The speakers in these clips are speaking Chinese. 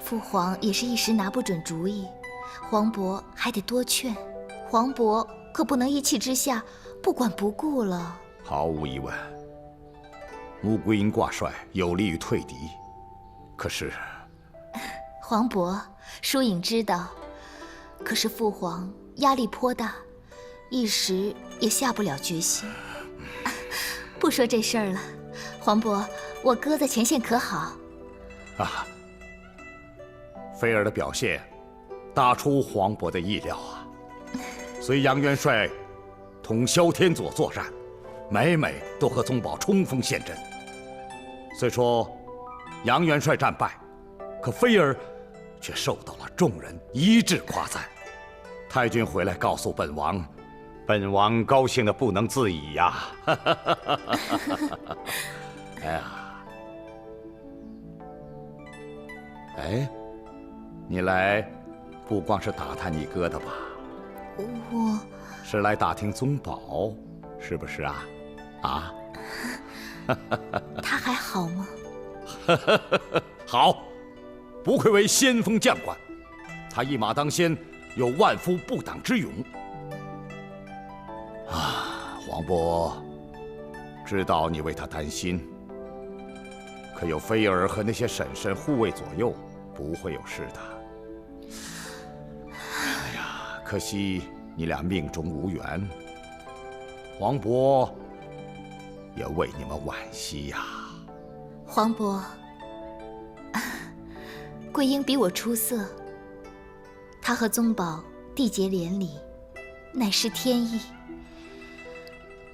父皇也是一时拿不准主意，黄渤还得多劝。黄渤可不能一气之下不管不顾了。毫无疑问，穆桂英挂帅有利于退敌。可是，黄渤，疏影知道，可是父皇压力颇大，一时也下不了决心。不说这事儿了，黄渤，我哥在前线可好？啊，菲儿的表现大出黄渤的意料啊！随杨元帅同萧天佐作战，每每都和宗保冲锋陷阵。虽说杨元帅战败，可菲儿却受到了众人一致夸赞。太君回来告诉本王，本王高兴得不能自已呀！哎呀，哎，你来不光是打探你哥的吧？我是来打听宗保，是不是啊？啊？他还好吗？好，不愧为先锋将官，他一马当先，有万夫不挡之勇。啊，黄渤，知道你为他担心，可有菲儿和那些婶婶护卫左右，不会有事的。哎呀，可惜你俩命中无缘，黄渤也为你们惋惜呀。黄渤，桂英比我出色，她和宗保缔结连理，乃是天意。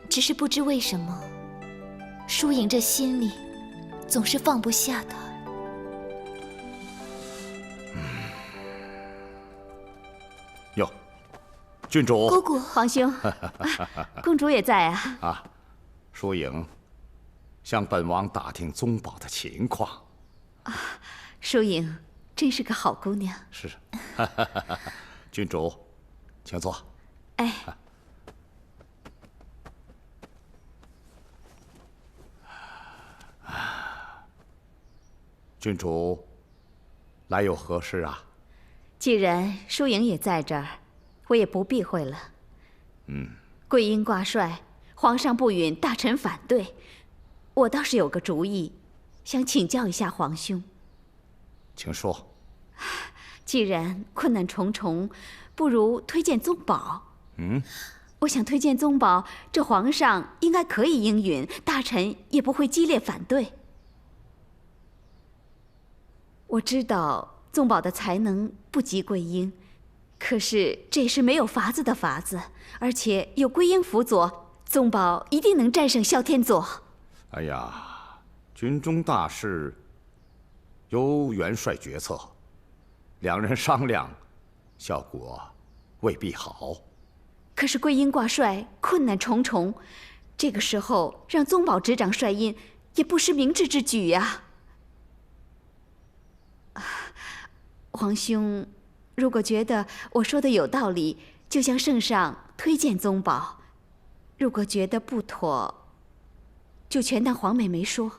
只是不知为什么，疏影这心里总是放不下他。哟，郡主，姑姑，皇兄，公主也在啊。啊，疏影向本王打听宗保的情况。疏影真是个好姑娘。是，郡主，请坐。哎，郡主来有何事啊？既然疏影也在这儿，我也不避讳了。桂英挂帅，皇上不允大臣反对，我倒是有个主意，想请教一下皇兄。请说。既然困难重重，不如推荐宗保。我想推荐宗保，这皇上应该可以应允，大臣也不会激烈反对。我知道宗保的才能不及桂英，可是这也是没有法子的法子，而且有桂英辅佐，宗保一定能战胜萧天佐。哎呀，军中大事由元帅决策，两人商量，效果未必好。可是桂英挂帅，困难重重，这个时候让宗保执掌帅印，也不失明智之举呀。皇兄，如果觉得我说的有道理，就向圣上推荐宗保；如果觉得不妥，就全当皇妹没说。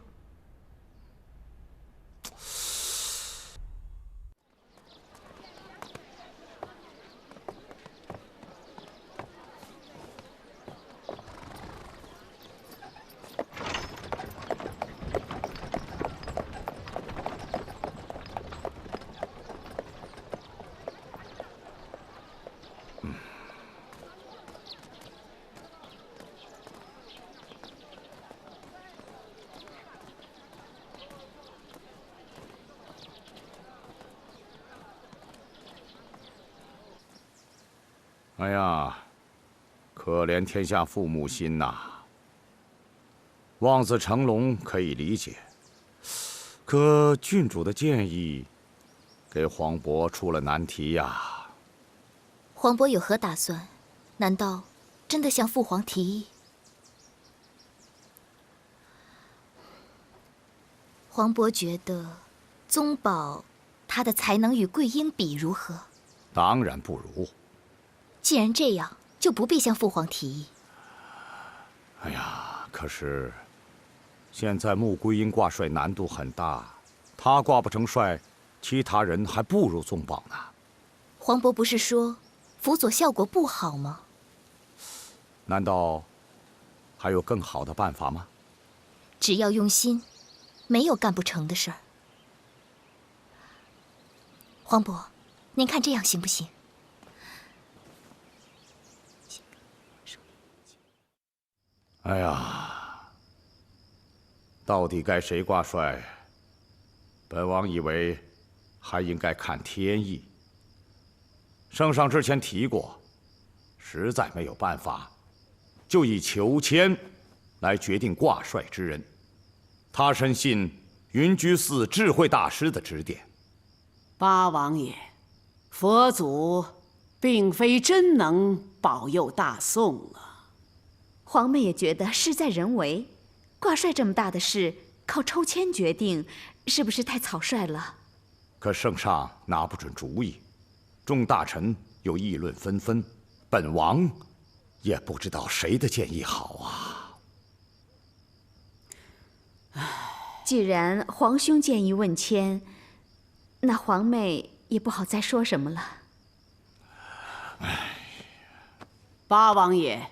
哎呀，可怜天下父母心呐！望子成龙可以理解，可郡主的建议给黄渤出了难题呀。黄渤有何打算？难道真的向父皇提议？黄渤觉得宗保他的才能与桂英比如何？当然不如。既然这样，就不必向父皇提议。哎呀，可是现在穆桂英挂帅难度很大，他挂不成帅，其他人还不如宗宝呢。黄渤不是说辅佐效果不好吗？难道还有更好的办法吗？只要用心，没有干不成的事儿。黄渤，您看这样行不行？哎呀，到底该谁挂帅？本王以为还应该看天意。圣上之前提过，实在没有办法，就以裘千来决定挂帅之人。他深信云居寺智慧大师的指点。八王爷，佛祖并非真能保佑大宋啊。皇妹也觉得事在人为，挂帅这么大的事，靠抽签决定，是不是太草率了？可圣上拿不准主意，众大臣又议论纷纷，本王也不知道谁的建议好啊。既然皇兄建议问签，那皇妹也不好再说什么了。八王爷，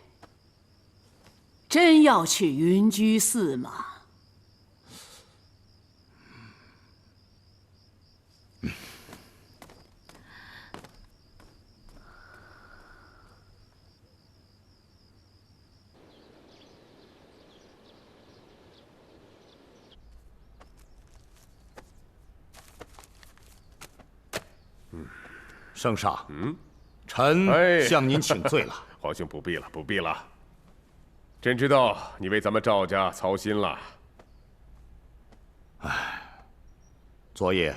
真要去云居寺吗？圣上，臣向您请罪了。皇兄不必了，不必了。朕知道你为咱们赵家操心了。昨夜，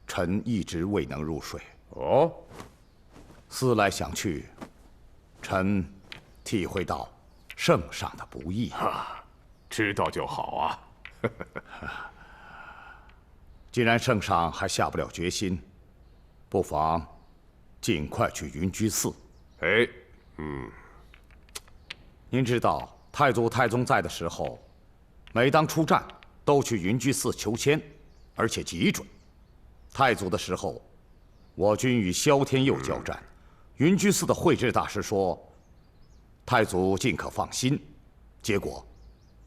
臣一直未能入睡。哦，思来想去，臣体会到圣上的不易。知道就好啊。既然圣上还下不了决心，不妨尽快去云居寺。哎，您知道太祖太宗在的时候，每当出战都去云居寺求签，而且极准。太祖的时候，我军与萧天佑交战，云居寺的慧智大师说，太祖尽可放心。结果，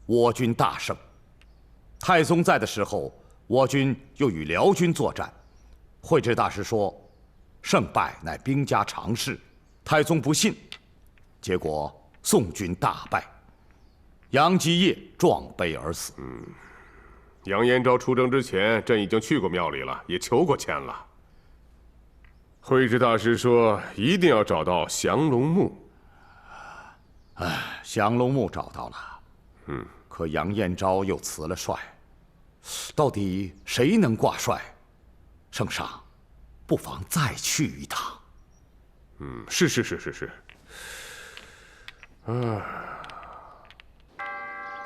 我军大胜。太宗在的时候，我军又与辽军作战，慧智大师说，胜败乃兵家常事。太宗不信，结果宋军大败，杨基业壮悲而死。杨延昭出征之前，朕已经去过庙里了，也求过签了。慧智大师说，一定要找到降龙墓。降龙墓找到了，可杨延昭又辞了帅，到底谁能挂帅？圣上，不妨再去一趟。是。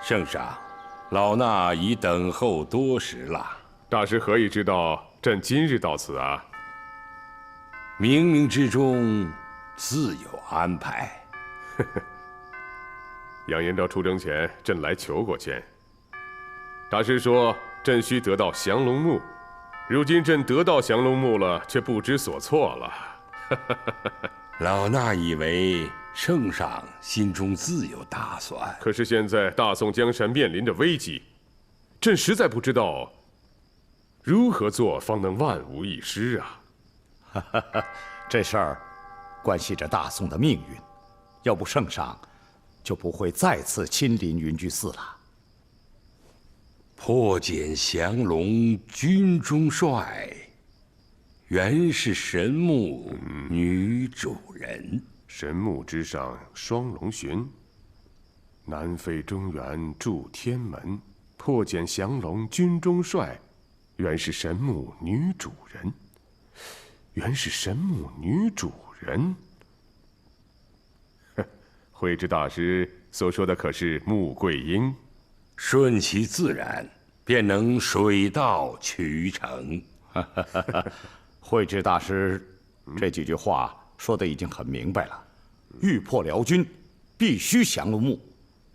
圣上，老衲已等候多时了。大师何以知道朕今日到此啊？冥冥之中自有安排。杨延昭出征前，朕来求过签。大师说，朕需得到降龙墓。如今朕得到降龙墓了，却不知所措了。老衲以为圣上心中自有打算。可是现在大宋江山面临着危机，朕实在不知道如何做方能万无一失啊！这事儿关系着大宋的命运，要不圣上就不会再次亲临云居寺了。破茧降龙军中帅，原是神木女主人。神木之上双龙巡，南飞中原驻天门。破茧降龙军中帅，原是神木女主人。原是神木女主人。慧智大师所说的可是穆桂英？顺其自然，便能水到渠成。慧智大师这几句话说的已经很明白了。欲破辽军，必须降龙墓。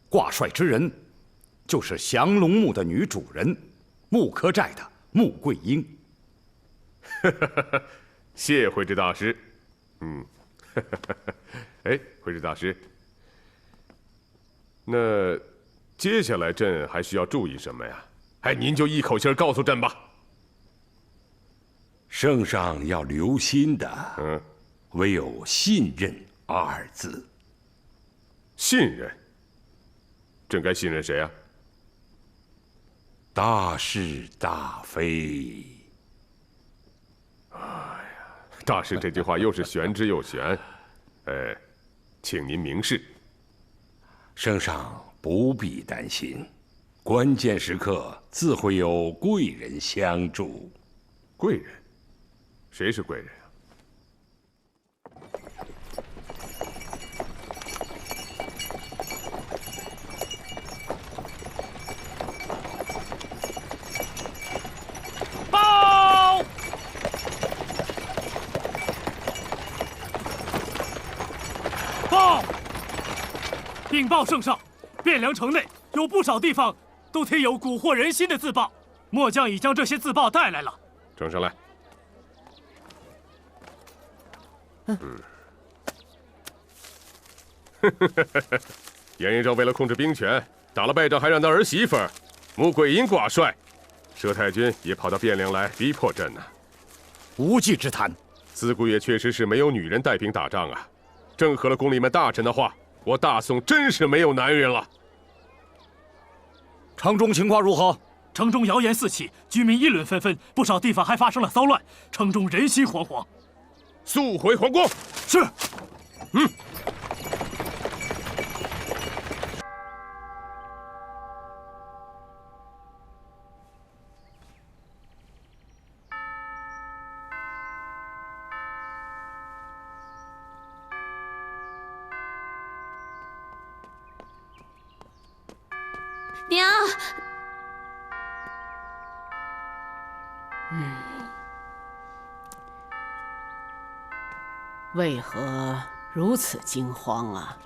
挂帅之人，就是降龙墓的女主人，木柯寨的穆桂英。谢慧智大师。哎，慧智大师，那接下来朕还需要注意什么呀？哎，您就一口气告诉朕吧。圣上要留心的，唯有信任二字。信任？朕该信任谁啊？大是大非。大师这句话又是玄之又玄，请您明示。圣上不必担心，关键时刻自会有贵人相助。贵人？谁是贵人啊？报！报！禀报圣上，汴梁城内有不少地方都贴有蛊惑人心的自报，末将已将这些自报带来了。呈上来。严延昭为了控制兵权，打了败仗，还让他儿媳妇穆桂英挂帅。佘太君也跑到汴梁来逼迫朕呢。无稽之谈。自古也确实是没有女人带兵打仗啊。正合了宫里面大臣的话，我大宋真是没有男人了。城中情况如何？城中谣言四起，居民议论纷纷，不少地方还发生了骚乱，城中人心惶惶。速回皇宫。是。娘。为何如此惊慌啊？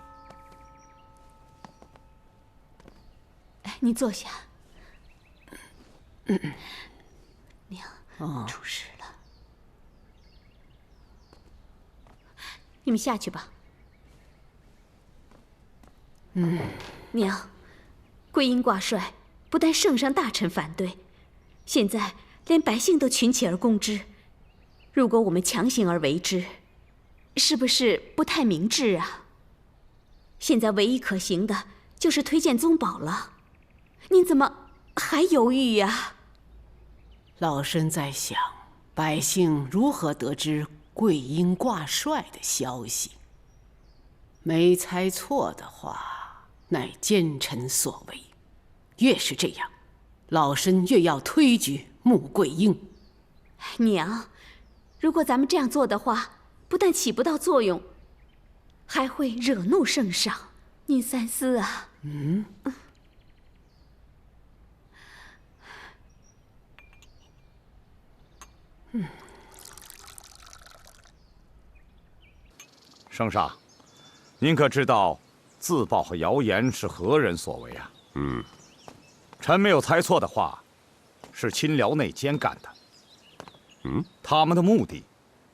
你坐下。娘，出事了。你们下去吧。娘，桂英挂帅，不但圣上大臣反对，现在连百姓都群起而攻之。如果我们强行而为之，是不是不太明智啊？现在唯一可行的就是推荐宗保了。您怎么还犹豫呀？老身在想，百姓如何得知桂英挂帅的消息？没猜错的话，乃奸臣所为。越是这样，老身越要推举穆桂英。娘，如果咱们这样做的话，不但起不到作用，还会惹怒圣上。您三思啊。圣上，您可知道自报和谣言是何人所为啊？臣没有猜错的话，是亲辽内奸干的。他们的目的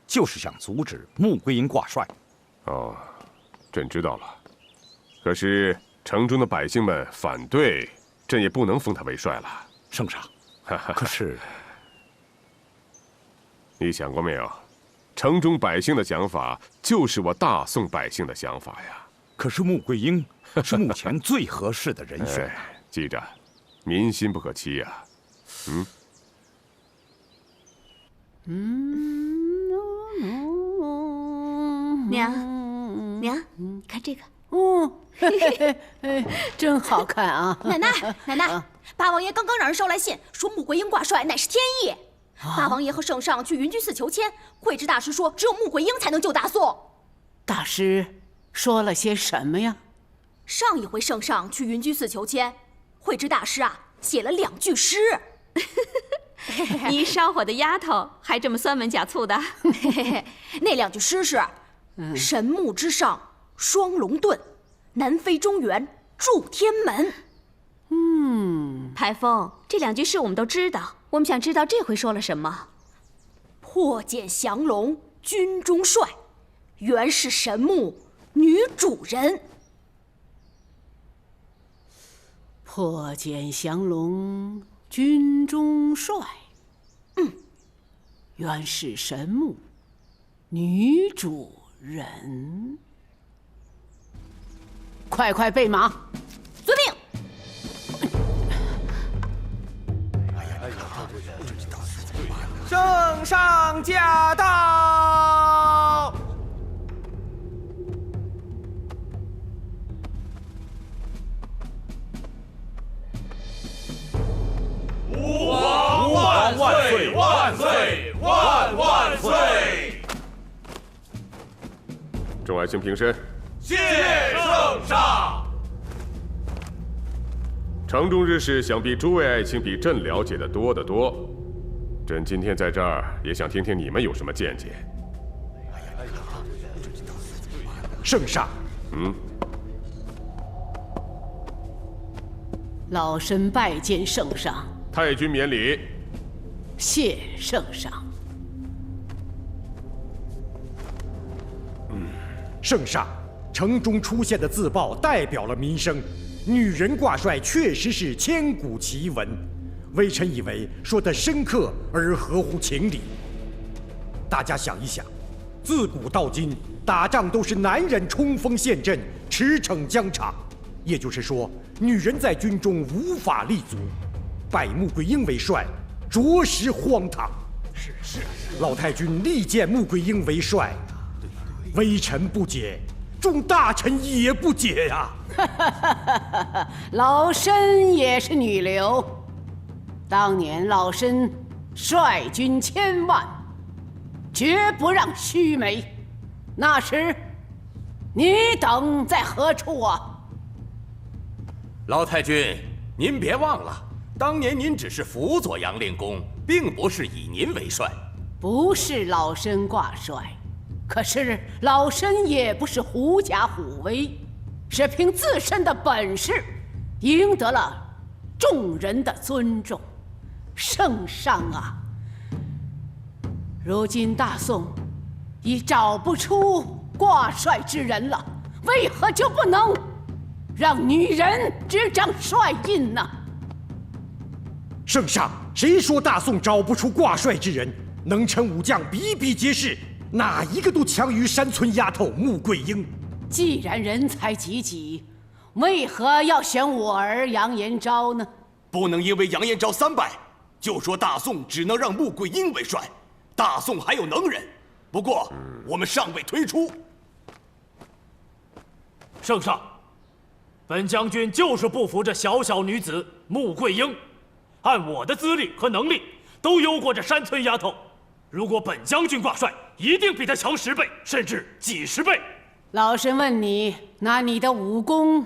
就是想阻止穆桂英挂帅。哦，朕知道了。可是城中的百姓们反对，朕也不能封他为帅了。圣上，可是你想过没有？城中百姓的想法就是我大宋百姓的想法呀。可是穆桂英是目前最合适的人选啊。记着，民心不可欺呀。娘，看这个。真好看啊！奶奶，八王爷刚刚让人捎来信，说穆桂英挂帅乃是天意。八王爷和圣上去云居寺求签，慧智大师说只有穆桂英才能救大宋。大师说了些什么呀？上一回圣上去云居寺求签，慧智大师写了2句诗。你烧火的丫头还这么酸文假醋的。那2句诗是：神木之上双龙遁，南飞中原助天门。台风，这2句诗我们都知道，我们想知道这回说了什么。破茧降龙，军中帅，原是神木女主人。破茧降龙，军中帅。原是神木女主人。快快备马！遵命。圣上驾到！吾皇万岁万岁万万岁！众爱卿平身。谢圣上。城中之事，想必诸位爱卿比朕了解的多得多。朕今天在这儿，也想听听你们有什么见解。圣上，老身拜见圣上。太君免礼。谢圣上。圣上，城中出现的自报代表了民生，女人挂帅确实是千古奇闻。微臣以为说得深刻而合乎情理。大家想一想，自古到今，打仗都是男人冲锋陷阵、驰骋疆场，也就是说，女人在军中无法立足。拜穆桂英为帅，着实荒唐。是，老太君力荐穆桂英为帅，微臣不解，众大臣也不解呀。老身也是女流。当年老身率军千万，绝不让须眉。那时，你等在何处啊？老太君，您别忘了，当年您只是辅佐杨令公，并不是以您为帅。不是老身挂帅，可是老身也不是狐假虎威，是凭自身的本事，赢得了众人的尊重。圣上啊，如今大宋已找不出挂帅之人了，为何就不能让女人执掌帅印呢？圣上，谁说大宋找不出挂帅之人？能臣武将比比皆是，哪一个都强于山村丫头穆桂英。既然人才济济，为何要选我儿杨延昭呢？不能因为杨延昭3败，就说大宋只能让穆桂英为帅。大宋还有能人，不过我们尚未推出。圣上，本将军就是不服这小小女子穆桂英。按我的资历和能力，都优过这山村丫头。如果本将军挂帅，一定比她强10倍，甚至几十倍。老身问你，拿你的武功，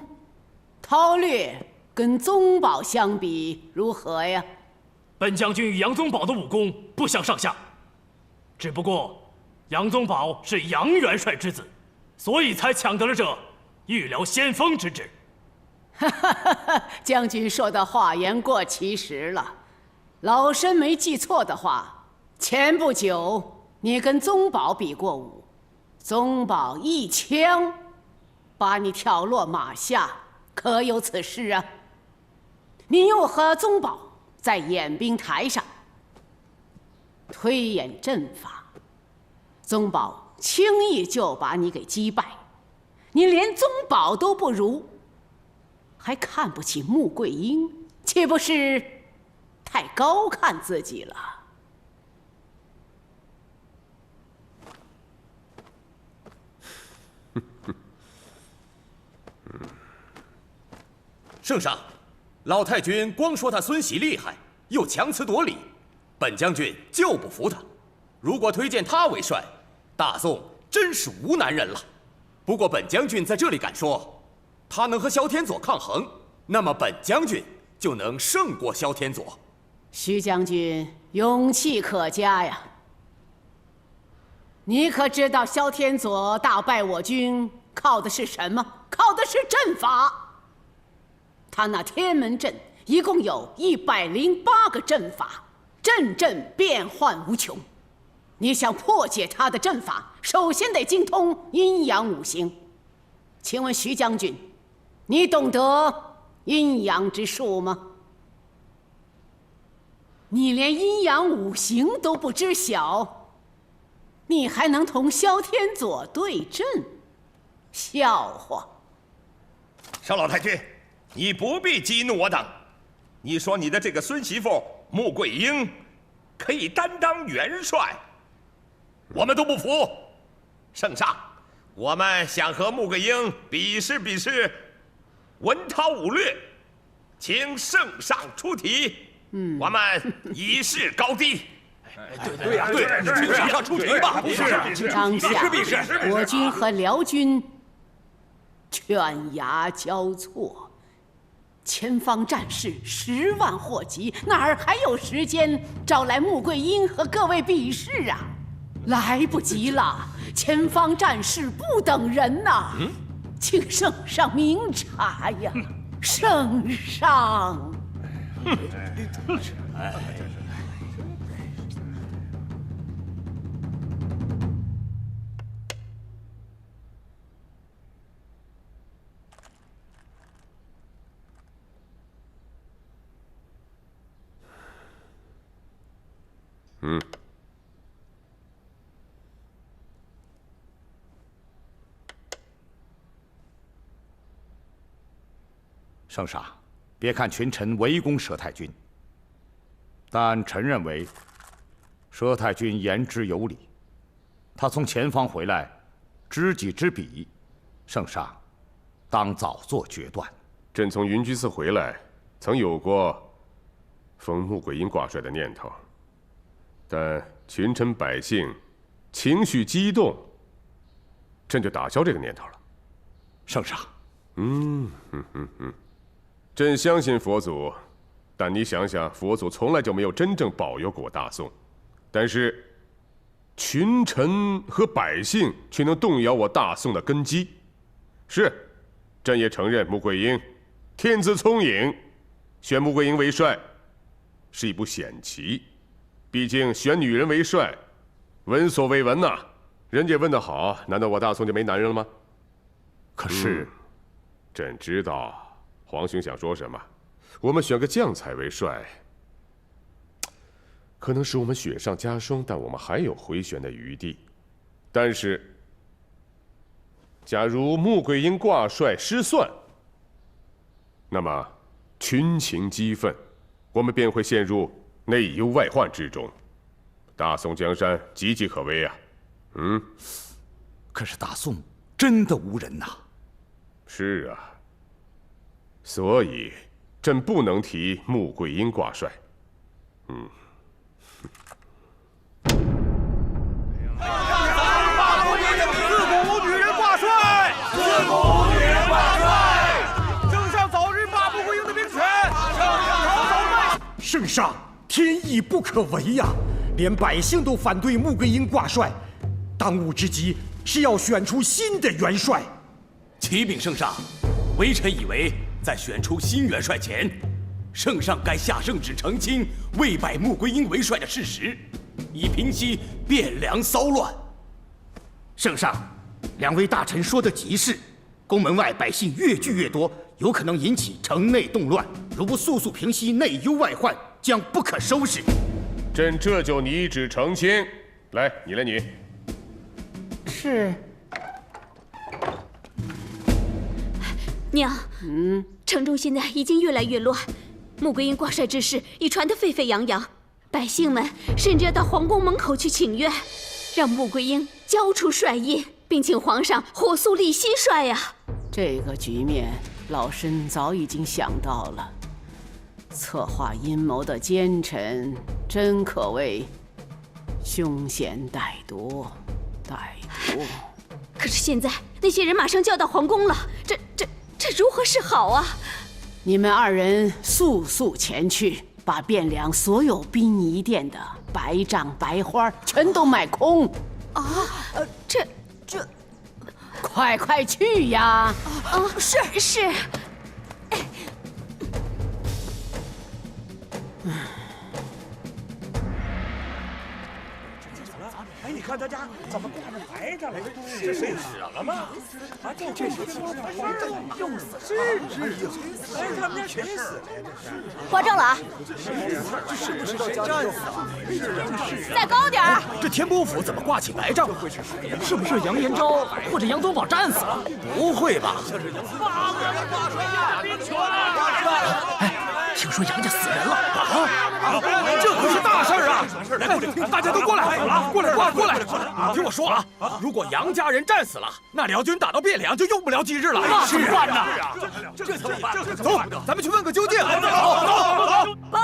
韬略跟宗保相比如何呀？本将军与杨宗保的武功不相上下，只不过杨宗保是杨元帅之子，所以才抢得了这御疗先锋之职。将军说的话言过其实了。老身没记错的话，前不久你跟宗保比过武，宗保一枪把你挑落马下，可有此事啊？你又和宗保在演兵台上推演阵法，宗保轻易就把你给击败，你连宗保都不如，还看不起穆桂英，岂不是太高看自己了？圣上，老太君光说他孙喜厉害，又强词夺理，本将军就不服他。如果推荐他为帅，大宋真是无男人了。不过本将军在这里敢说，他能和萧天佐抗衡，那么本将军就能胜过萧天佐。徐将军勇气可嘉呀！你可知道萧天佐大败我军靠的是什么？靠的是阵法。他那天门阵一共有108个阵法，阵阵变幻无穷。你想破解他的阵法，首先得精通阴阳五行。请问徐将军，你懂得阴阳之术吗？你连阴阳五行都不知晓，你还能同萧天佐对阵？笑话！邵老太君，你不必激怒我等。你说你的这个孙媳妇穆桂英可以担当元帅，我们都不服。圣上，我们想和穆桂英比试比试文韬武略，请圣上出题。我们以示高低。对呀，请圣上出题吧。当下我军和辽军犬牙交错，前方战事10万祸及，哪儿还有时间找来穆桂英和各位比试啊？来不及了，前方战事不等人呐！请圣上明察呀，圣上。圣上，别看群臣围攻佘太君，但臣认为佘太君言之有理。他从前方回来，知己知彼，圣上当早做决断。朕从云居寺回来，曾有过封穆桂英挂帅的念头，但群臣百姓情绪激动，朕就打消这个念头了。圣上，朕相信佛祖，但你想想，佛祖从来就没有真正保佑过大宋，但是群臣和百姓却能动摇我大宋的根基。是，朕也承认穆桂英天资聪颖，选穆桂英为帅是一步险棋。毕竟选女人为帅，闻所未闻呐。人家问得好，难道我大宋就没男人了吗？可是，朕知道皇兄想说什么。我们选个将才为帅，可能使我们雪上加霜，但我们还有回旋的余地。但是，假如穆桂英挂帅失算，那么群情激愤，我们便会陷入内忧外患之中，大宋江山岌岌可危啊！可是大宋真的无人呐。是啊，所以朕不能提穆桂英挂帅。自古无女人挂帅，自古无女人挂帅。圣上早日罢穆桂英的兵权。圣上，天意不可违呀！连百姓都反对穆桂英挂帅，当务之急是要选出新的元帅。启禀圣上，微臣以为在选出新元帅前，圣上该下圣旨澄清未拜穆桂英为帅的事实，以平息汴梁骚乱。圣上，两位大臣说的极是，宫门外百姓越聚越多，有可能引起城内动乱。如不速速平息内忧外患，将不可收拾。朕这就拟旨澄清。来，你来拟。是。娘，城中现在已经越来越乱，穆桂英挂帅之事已传得沸沸扬扬，百姓们甚至要到皇宫门口去请愿，让穆桂英交出帅印，并请皇上火速立新帅呀。这个局面，老身早已经想到了。策划阴谋的奸臣，真可谓凶险歹毒。可是现在那些人马上就要到皇宫了，这如何是好啊？你们二人速速前去，把汴梁所有殡仪店的白帐白花全都买空。这，快去呀！是。哎，你看大家怎么挂着白着了？这谁死了吗？啊，这是用死是，哎，他们家谁死了？挂正了啊！是不是谁战死了？再高点儿！这天波府怎么挂起白帐？是不是杨延昭或者杨宗保战死了？不会吧？哎，听说杨家死人了啊！这可是大事啊！来，大家都过来，过来！听我说啊，如果杨家人战死了，那辽军打到汴梁就用不了几日了。那怎么办呢？这怎么办？走，咱们去问个究竟。走。报！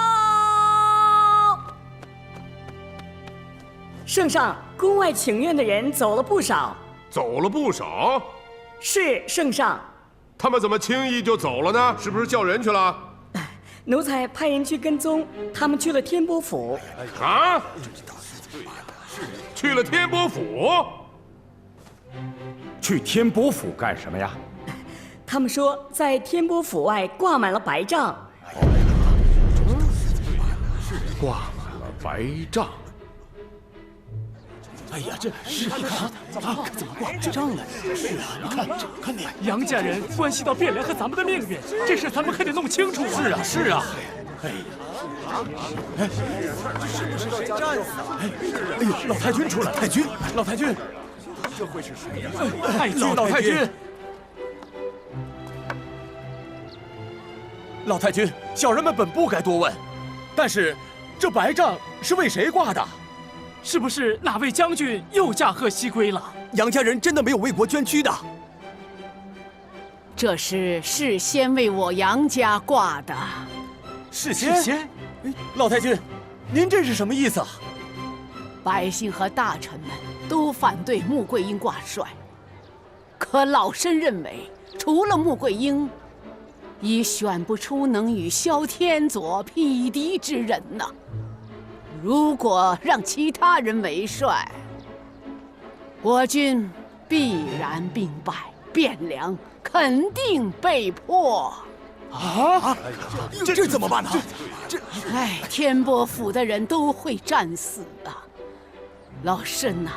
圣上，宫外请愿的人走了不少。走了不少？是，圣上。他们怎么轻易就走了呢？是不是叫人去了？奴才派人去跟踪，他们去了天波府。啊？去了天波府？去天波府干什么呀？他们说在天波府外挂满了白帐。挂满了白帐。哎呀，这是你看啊，怎么挂这仗呢？是啊，你看那杨家人关系到汴梁和咱们的命运，这事咱们可得弄清楚啊！是啊。哎呀，哎，是不是谁战死了？哎呦，老太君出来！老太君，这会是谁呀？老太君，老太君，小人们本不该多问，但是这白帐是为谁挂的？是不是哪位将军又驾鹤西归了？杨家人真的没有为国捐躯的？这是事先为我杨家挂的。事先？老太君，您这是什么意思啊？百姓和大臣们都反对穆桂英挂帅，可老身认为，除了穆桂英，已选不出能与萧天佐匹敌之人呐。如果让其他人为帅，我军必然兵败，汴梁肯定被破。啊！这怎么办呢？哎，天波府的人都会战死啊！老身呐，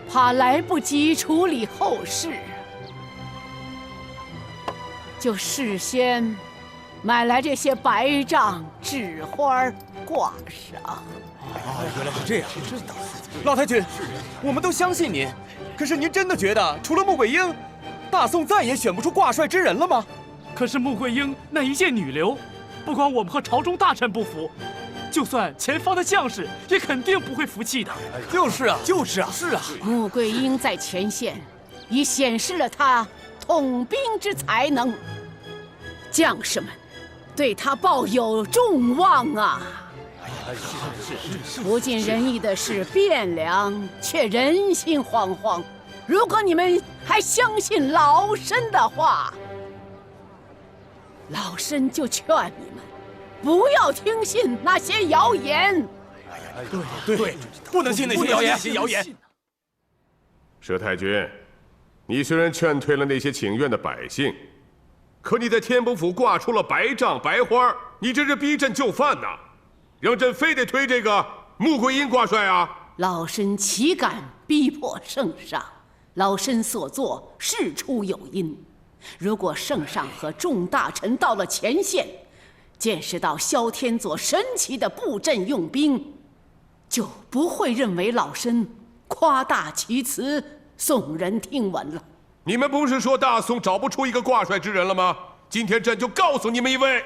怕来不及处理后事，就事先买来这些白帐、纸花挂上。原来是这样。老太君，我们都相信您，可是您真的觉得除了穆桂英，大宋再也选不出挂帅之人了吗？可是穆桂英那一介女流，不光我们和朝中大臣不服，就算前方的将士也肯定不会服气的。就是啊。穆桂英在前线已显示了她统兵之才能，将士们对她抱有众望啊。不尽人意的是汴梁却人心惶惶。如果你们还相信老身的话，老身就劝你们不要听信那些谣言。对，不能信那些谣言。佘太君，你虽然劝退了那些请愿的百姓，可你在天波府挂出了白帐白花，你这是逼朕就范呐！让朕非得推这个穆桂英挂帅啊！老身岂敢逼迫圣上？老身所作事出有因。如果圣上和众大臣到了前线，见识到萧天佐神奇的布阵用兵，就不会认为老身夸大其词，耸人听闻了。你们不是说大宋找不出一个挂帅之人了吗？今天朕就告诉你们一位。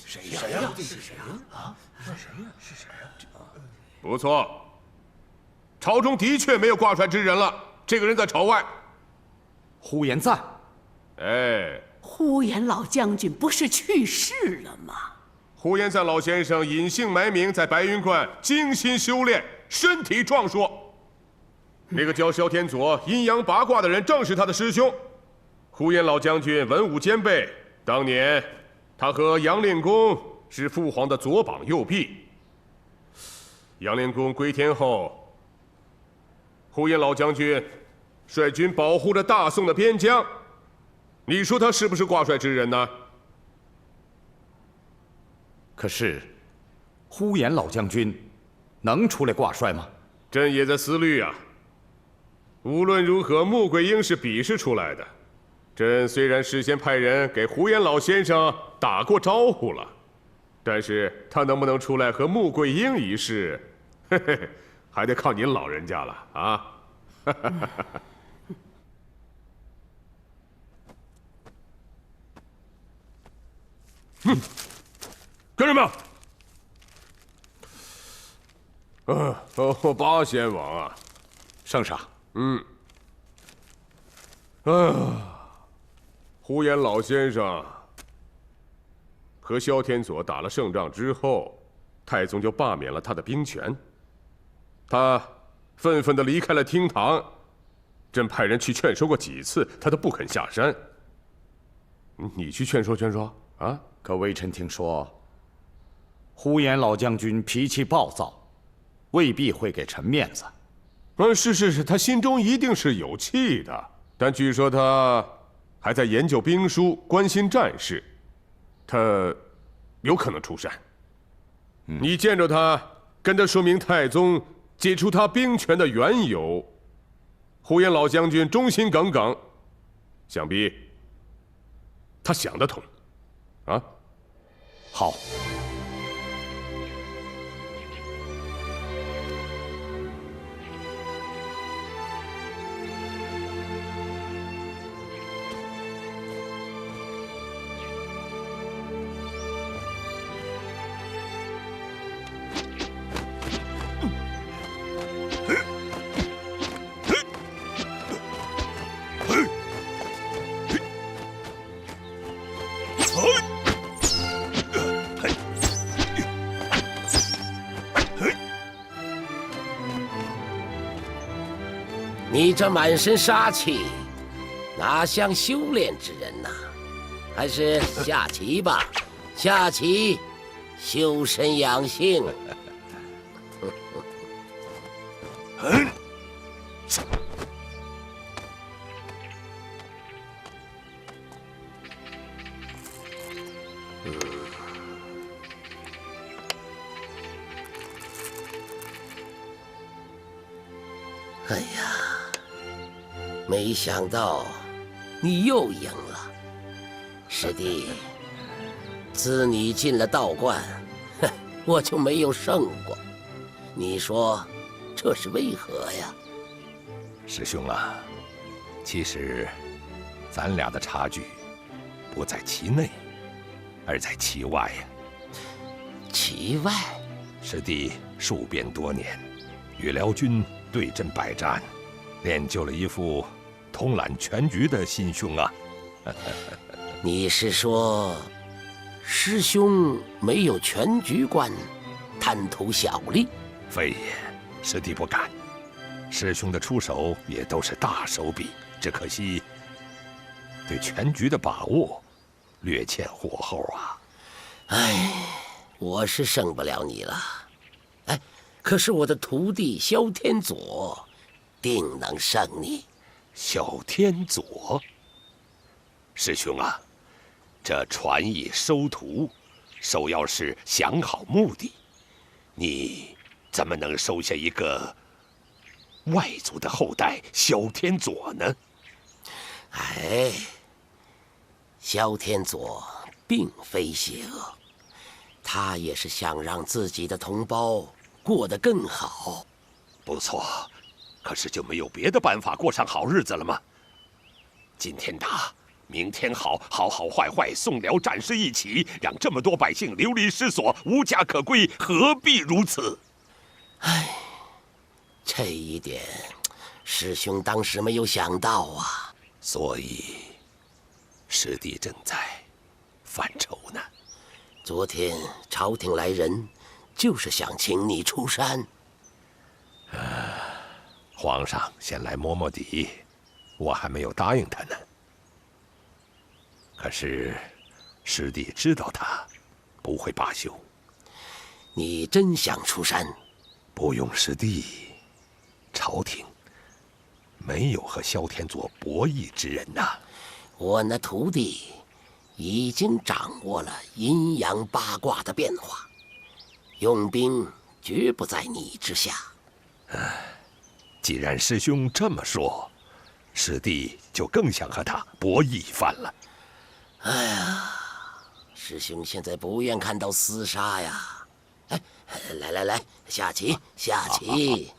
谁呀？这是谁啊？是谁呀？不错，朝中的确没有挂帅之人了。这个人在朝外。呼延赞。哎，呼延老将军不是去世了吗？呼延赞老先生隐姓埋名，在白云观精心修炼，身体壮硕。那个教萧天佐阴阳八卦的人，正是他的师兄。呼延老将军文武兼备，当年他和杨令公是父皇的左膀右臂。杨令公归天后，呼延老将军率军保护着大宋的边疆。你说他是不是挂帅之人呢？可是，呼延老将军能出来挂帅吗？朕也在思虑啊。无论如何，穆桂英是比试出来的。朕虽然事先派人给胡延老先生打过招呼了，但是他能不能出来和穆桂英一试，嘿嘿，还得靠您老人家了啊！跟着们，八仙王啊，圣上，胡延老先生和萧天佐打了胜仗之后，太宗就罢免了他的兵权，他愤愤地离开了厅堂。朕派人去劝说过几次，他都不肯下山。你去劝说劝说啊？可微臣听说，呼延老将军脾气暴躁，未必会给臣面子。是，他心中一定是有气的，但据说他还在研究兵书，关心战事，他有可能出山。你见着他，跟他说明太宗解除他兵权的缘由。胡延老将军忠心耿耿，想必他想得通，啊？好。你这满身杀气，哪像修炼之人呐？还是下棋吧，下棋，修身养性。哎呀，没想到你又赢了，师弟。自你进了道观，我就没有胜过。你说这是为何呀？师兄啊，其实咱俩的差距不在其内，而在其外呀。其外？师弟戍边多年，与辽军对阵百战，练就了一副统揽全局的心胸啊！你是说，师兄没有全局观，贪图小利？非也，师弟不敢。师兄的出手也都是大手笔，只可惜对全局的把握略欠火候啊！哎，我是胜不了你了。哎，可是我的徒弟萧天佐定能胜你。萧天佐，师兄啊，这传艺收徒，首要是想好目的。你怎么能收下一个外族的后代萧天佐呢？哎，萧天佐并非邪恶，他也是想让自己的同胞过得更好。不错，可是就没有别的办法过上好日子了吗？今天打，明天好，好好坏坏，宋辽战事一起，让这么多百姓流离失所，无家可归，何必如此？唉，这一点，师兄当时没有想到啊。所以，师弟正在犯愁呢。昨天朝廷来人，就是想请你出山。皇上先来摸摸底，我还没有答应他呢。可是，师弟知道他不会罢休。你真想出山？不用师弟，朝廷没有和萧天佐博弈之人呐。我那徒弟已经掌握了阴阳八卦的变化，用兵绝不在你之下。唉。既然师兄这么说，师弟就更想和他博弈一番了。哎呀，师兄现在不愿看到厮杀呀！哎，来，下棋，下棋。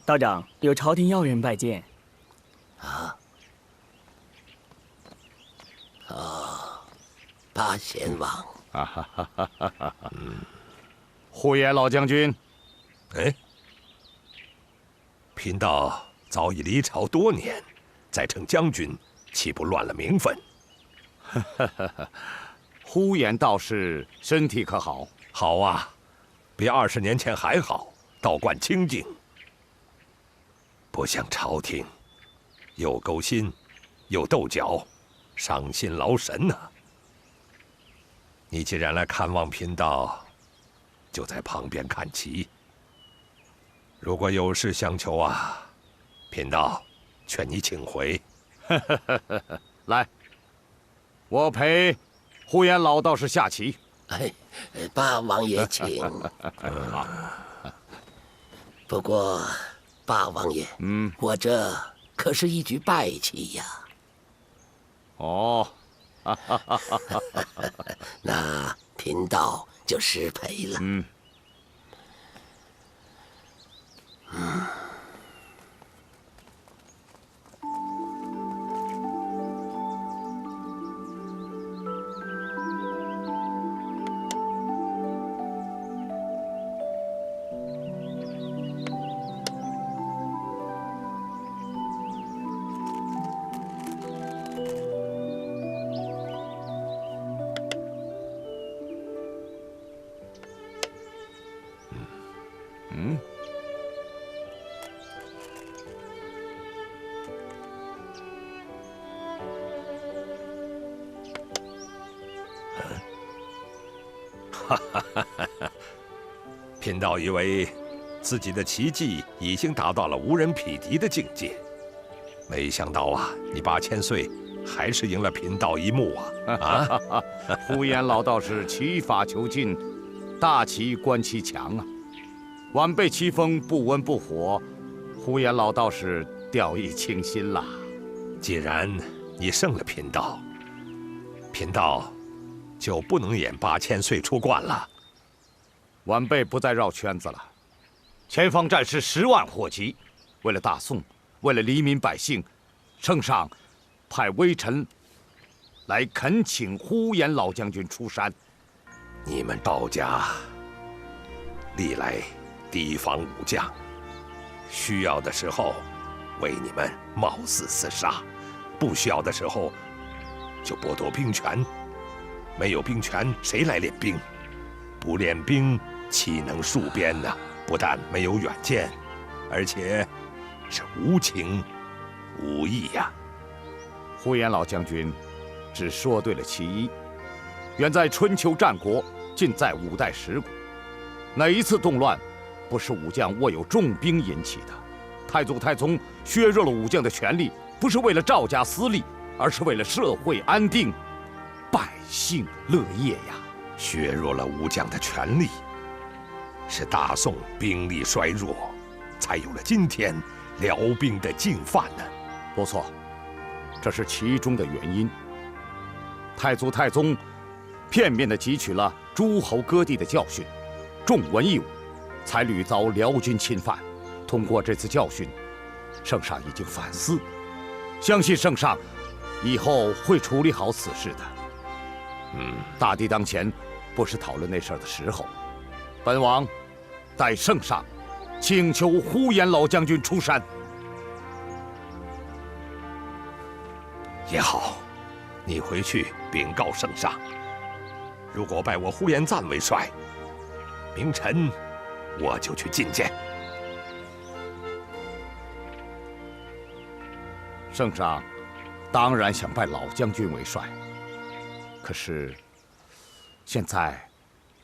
道长，有朝廷要人拜见。啊？八贤王。呼延老将军。哎，贫道早已离朝多年，再称将军，岂不乱了名分？呼延道士身体可好？好啊，比20年前还好，道观清净。不像朝廷，又勾心，又斗角，伤心劳神呐。你既然来看望贫道，就在旁边看棋。如果有事相求啊，贫道劝你请回。来，我陪呼延老道士下棋。哎，八王爷请。不过，八王爷，我这可是一局败棋呀。哦，那贫道就失陪了。贫道以为自己的棋技已经达到了无人匹敌的境界，没想到啊，你8000岁还是赢了贫道一目啊！呼延老道士棋法遒劲，大棋观其强啊。晚辈棋风不温不火，呼延老道士掉以轻心了。既然你胜了贫道，贫道就不能演8000岁出冠了。晚辈不再绕圈子了。前方战士10万火急，为了大宋，为了黎民百姓，圣上派微臣来恳请呼延老将军出山。你们道家历来提防武将，需要的时候为你们冒死厮杀，不需要的时候就剥夺兵权。没有兵权，谁来练兵？不练兵，岂能戍边呢？不但没有远见，而且是无情无义呀！呼延老将军只说对了其一，远在春秋战国，近在五代十国，哪一次动乱不是武将握有重兵引起的？太祖太宗削弱了武将的权力，不是为了赵家私利，而是为了社会安定、百姓乐业呀！削弱了武将的权力，是大宋兵力衰弱，才有了今天辽兵的进犯呢。不错，这是其中的原因。太祖太宗片面地汲取了诸侯割地的教训，重文抑武，才屡遭辽军侵犯。通过这次教训，圣上已经反思，相信圣上以后会处理好此事的。大敌当前，不是讨论那事儿的时候。本王代圣上请求呼延老将军出山。也好，你回去禀告圣上，如果拜我呼延赞为帅，明晨我就去觐见。圣上当然想拜老将军为帅，可是现在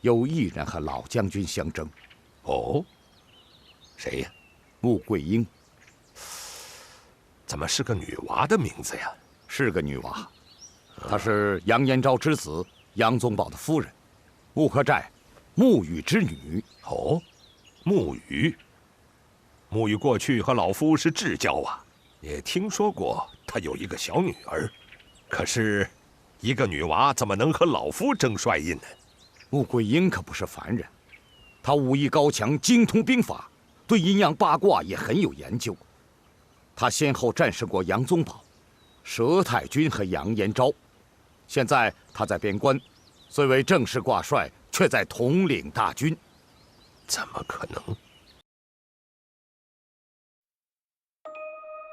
有一人和老将军相争。哦，谁呀？穆桂英。怎么是个女娃的名字呀？是个女娃，她是杨延昭之子杨宗保的夫人，穆克寨穆羽之女。哦，穆羽，沐浴过去和老夫是至交啊，也听说过他有一个小女儿。可是，一个女娃怎么能和老夫争帅印呢？穆桂英可不是凡人，她武艺高强，精通兵法，对阴阳八卦也很有研究。她先后战胜过杨宗保、佘太君和杨延昭。现在她在边关，虽为正式挂帅，却在统领大军。怎么可能？